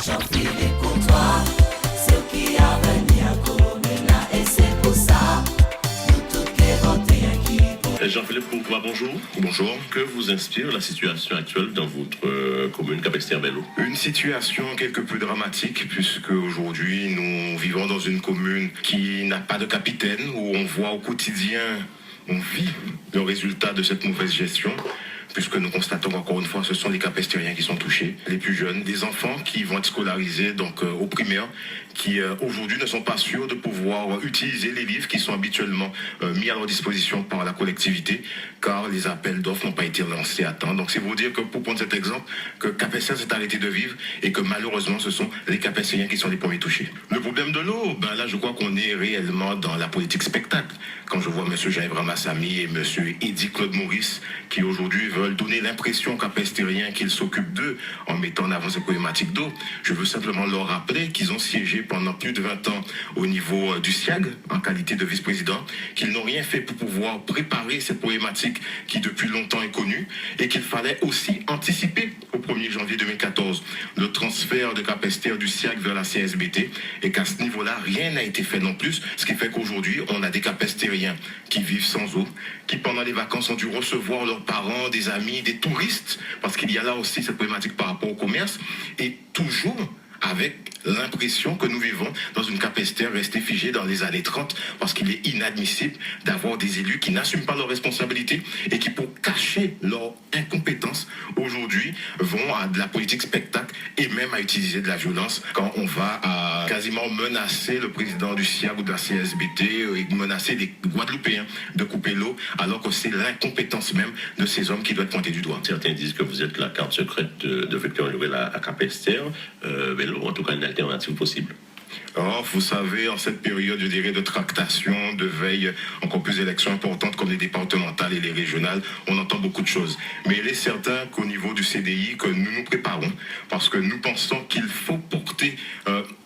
Jean-Philippe Courtois, ceux qui a venu à commune et c'est pour ça, nous toutes les voter qui. Jean-Philippe Courtois, bonjour. Bonjour. Que vous inspire la situation actuelle dans votre commune Capesterre-Belle-Eau? Une situation quelque peu dramatique puisque aujourd'hui nous vivons dans une commune qui n'a pas de capitaine, où on voit au quotidien, on vit le résultat de cette mauvaise gestion. Puisque nous constatons encore une fois, ce sont les capestériens qui sont touchés, les plus jeunes, des enfants qui vont être scolarisés donc au primaire, qui aujourd'hui ne sont pas sûrs de pouvoir utiliser les livres qui sont habituellement mis à leur disposition par la collectivité, car les appels d'offres n'ont pas été lancés à temps. Donc c'est vous dire que, pour prendre cet exemple, que Capesterre s'est arrêté de vivre et que malheureusement ce sont les capestériens qui sont les premiers touchés. Le problème de l'eau, ben là je crois qu'on est réellement dans la politique spectacle. Quand je vois M. Jaïb Ramassami et M. Eddy Claude Maurice qui aujourd'hui veulent donner l'impression aux capestériens qu'ils s'occupent d'eux en mettant en avant ces problématiques d'eau, je veux simplement leur rappeler qu'ils ont siégé pendant plus de 20 ans au niveau du SIAG en qualité de vice-président, qu'ils n'ont rien fait pour pouvoir préparer cette problématique qui depuis longtemps est connue et qu'il fallait aussi anticiper au 1er janvier 2014 le transfert de Capesterre du SIAG vers la CSBT et qu'à ce niveau-là, rien n'a été fait non plus, ce qui fait qu'aujourd'hui, on a des capestériens qui vivent sans eau, qui pendant les vacances ont dû recevoir leurs parents, des amis, des touristes, parce qu'il y a là aussi cette problématique par rapport au commerce, et toujours avec l'impression que nous vivons dans une Capesterre restée figée dans les années 30, parce qu'il est inadmissible d'avoir des élus qui n'assument pas leurs responsabilités et qui, pour cacher leur incompétence, aujourd'hui vont à de la politique spectacle et même à utiliser de la violence quand on va à quasiment menacer le président du SIAG ou de la CSBT et menacer les Guadeloupéens de couper l'eau, alors que c'est l'incompétence même de ces hommes qui doivent être pointés du doigt. Certains disent que vous êtes la carte secrète de Victor Nouvelle à Capesterre. En tout cas, une alternative possible. Or, vous savez, en cette période, je dirais, de tractation, de veille, encore plus d'élections importantes comme les départementales et les régionales, on entend beaucoup de choses. Mais il est certain qu'au niveau du CDI, que nous nous préparons, parce que nous pensons qu'il faut porter,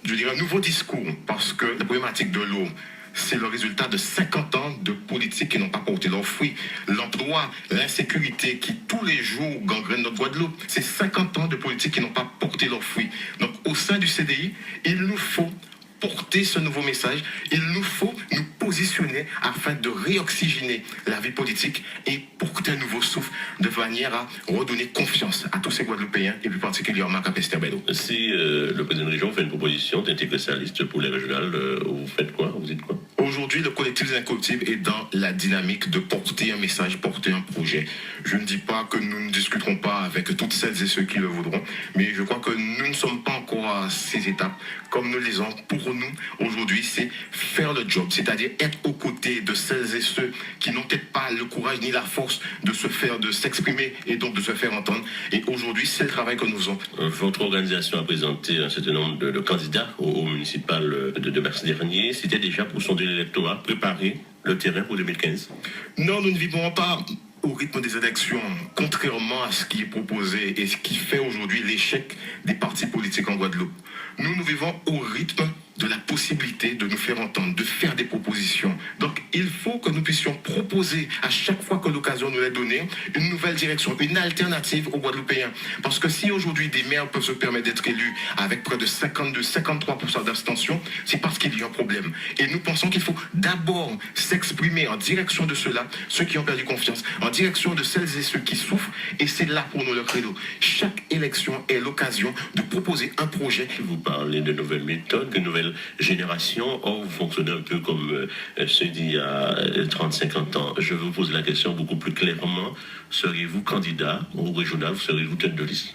je dirais, un nouveau discours, parce que la problématique de l'eau, c'est le résultat de 50 ans de politiques qui n'ont pas porté leurs fruits. L'emploi, l'insécurité qui tous les jours gangrène notre Guadeloupe, c'est 50 ans de politiques qui n'ont pas porté leurs fruits. Donc au sein du CDI, il nous faut porter ce nouveau message, il nous faut nous positionner afin de réoxygéner la vie politique et porter un nouveau souffle de manière à redonner confiance à tous ces Guadeloupéens et plus particulièrement à Capesterre-Belle-Eau. Si le président de la région fait une proposition d'intégrer sa liste pour les régionales, vous faites quoi? Vous dites quoi? Aujourd'hui, le collectif des Incorruptibles est dans la dynamique de porter un message, porter un projet. Je ne dis pas que nous ne discuterons pas avec toutes celles et ceux qui le voudront, mais je crois que nous ne sommes pas encore à ces étapes. Comme nous le disons, pour nous, aujourd'hui, c'est faire le job, c'est-à-dire être aux côtés de celles et ceux qui n'ont peut-être pas le courage ni la force de se faire, de s'exprimer et donc de se faire entendre. Et aujourd'hui, c'est le travail que nous faisons. Votre organisation a présenté un certain nombre de candidats au municipal de mars dernier. C'était déjà pour sonder l'électorat, préparer le terrain pour 2015? Non, nous ne vivons pas au rythme des élections, contrairement à ce qui est proposé et ce qui fait aujourd'hui l'échec des partis politiques en Guadeloupe. Nous vivons au rythme de la possibilité de nous faire entendre, de faire des propositions. Donc, il faut que nous puissions proposer à chaque fois que l'occasion nous est donnée une nouvelle direction, une alternative aux Guadeloupéens. Parce que si aujourd'hui des maires peuvent se permettre d'être élus avec près de 52-53% d'abstention, c'est parce qu'il y a un problème. Et nous pensons qu'il faut d'abord s'exprimer en direction de ceux-là, ceux qui ont perdu confiance, en direction de celles et ceux qui souffrent. Et c'est là pour nous le credo. Chaque élection est l'occasion de proposer un projet. Vous parlez de nouvelles méthodes, de nouvelles générations. Or, vous fonctionnez un peu comme ceux d'il y a 30-50 ans. Je vais vous poser la question beaucoup plus clairement. Seriez-vous candidat au régional? Seriez-vous tête de liste?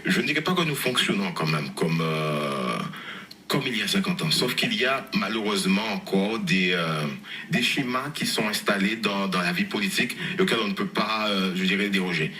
Je ne dirais pas que nous fonctionnons quand même comme il y a 50 ans. Sauf qu'il y a malheureusement encore des schémas qui sont installés dans la vie politique et auxquels on ne peut pas, je dirais, déroger.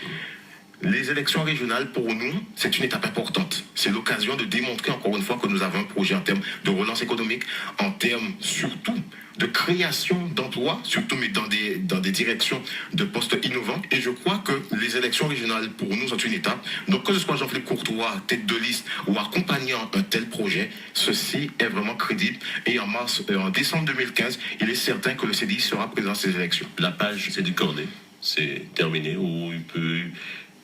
Les élections régionales, pour nous, c'est une étape importante. C'est l'occasion de démontrer encore une fois que nous avons un projet en termes de relance économique, en termes surtout de création d'emplois, surtout mais dans des directions de postes innovants. Et je crois que les élections régionales, pour nous, sont une étape. Donc que ce soit Jean-Philippe Courtois, tête de liste, ou accompagnant un tel projet, ceci est vraiment crédible. Et en décembre 2015, il est certain que le CDI sera présent à ces élections. La page, c'est du cornet. C'est terminé, ou il peut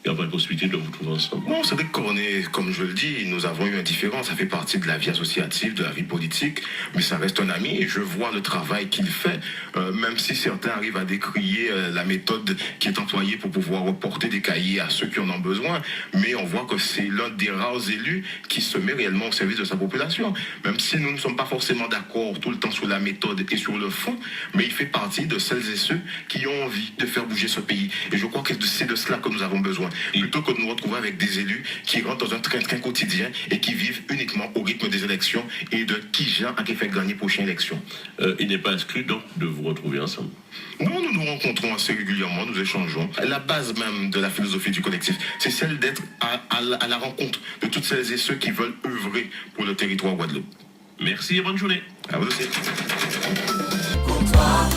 il n'y a pas de possibilité de vous trouver ensemble. Non, c'est vrai qu'on est, comme je le dis, nous avons eu un différend. Ça fait partie de la vie associative, de la vie politique, mais ça reste un ami et je vois le travail qu'il fait, même si certains arrivent à décrier la méthode qui est employée pour pouvoir reporter des cahiers à ceux qui en ont besoin. Mais on voit que c'est l'un des rares élus qui se met réellement au service de sa population. Même si nous ne sommes pas forcément d'accord tout le temps sur la méthode et sur le fond, mais il fait partie de celles et ceux qui ont envie de faire bouger ce pays. Et je crois que c'est de cela que nous avons besoin. Plutôt que de nous retrouver avec des élus qui rentrent dans un train-train quotidien et qui vivent uniquement au rythme des élections et de qui Jean a qui fait gagner prochaine élection. Il n'est pas exclu donc de vous retrouver ensemble. Non, nous nous rencontrons assez régulièrement, nous échangeons. La base même de la philosophie du collectif, c'est celle d'être à la rencontre de toutes celles et ceux qui veulent œuvrer pour le territoire Guadeloupe. Merci et bonne journée. À vous aussi. Comptoir